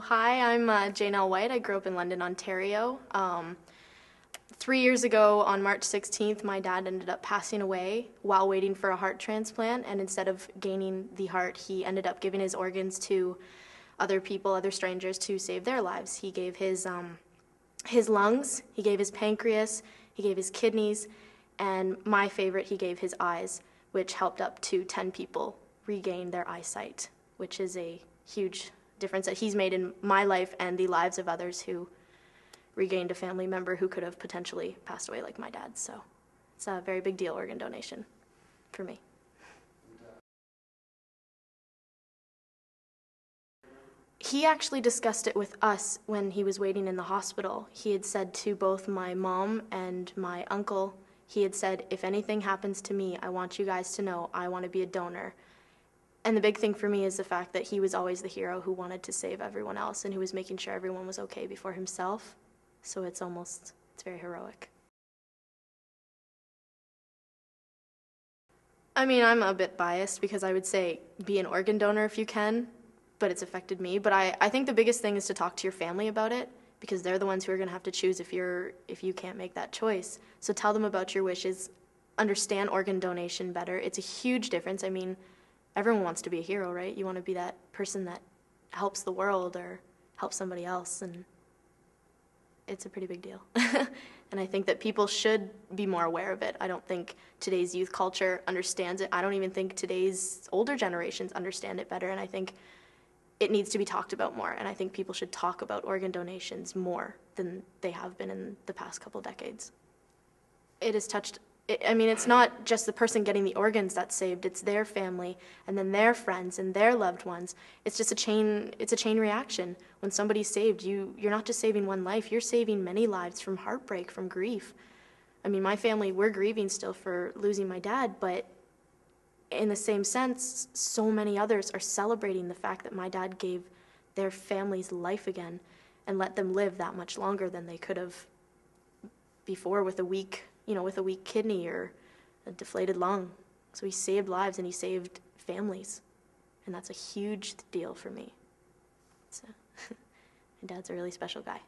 Hi, I'm Janelle White. I grew up in London, Ontario. 3 years ago, on March 16th, my dad ended up passing away while waiting for a heart transplant, and instead of gaining the heart, he ended up giving his organs to other people, other strangers, to save their lives. He gave his lungs, he gave his pancreas, he gave his kidneys, and my favorite, he gave his eyes, which helped up to 10 people regain their eyesight, which is a huge difference that he's made in my life and the lives of others who regained a family member who could have potentially passed away like my dad. So it's a very big deal, organ donation, for me. He actually discussed it with us when he was waiting in the hospital. He had said to both my mom and my uncle, he had said, if anything happens to me, I want you guys to know I want to be a donor. And the big thing for me is the fact that he was always the hero who wanted to save everyone else and who was making sure everyone was okay before himself. So it's very heroic. I mean, I'm a bit biased because I would say be an organ donor if you can, but it's affected me. But I think the biggest thing is to talk to your family about it because they're the ones who are going to have to choose if you can't make that choice. So tell them about your wishes, understand organ donation better. It's a huge difference. I mean, everyone wants to be a hero, right? You want to be that person that helps the world or helps somebody else, and it's a pretty big deal. And I think that people should be more aware of it. I don't think today's youth culture understands it. I don't even think today's older generations understand it better, and I think it needs to be talked about more, and I think people should talk about organ donations more than they have been in the past couple decades. It has touched, I mean, it's not just the person getting the organs that's saved, it's their family, and then their friends, and their loved ones. It's just it's a chain reaction. When somebody's saved, you're not just saving one life, you're saving many lives from heartbreak, from grief. I mean, my family, we're grieving still for losing my dad, but in the same sense, so many others are celebrating the fact that my dad gave their family's life again and let them live that much longer than they could have before with a weak kidney or a deflated lung. So he saved lives and he saved families, and that's a huge deal for me. So my dad's a really special guy. I'm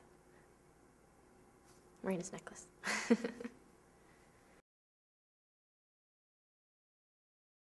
wearing his necklace.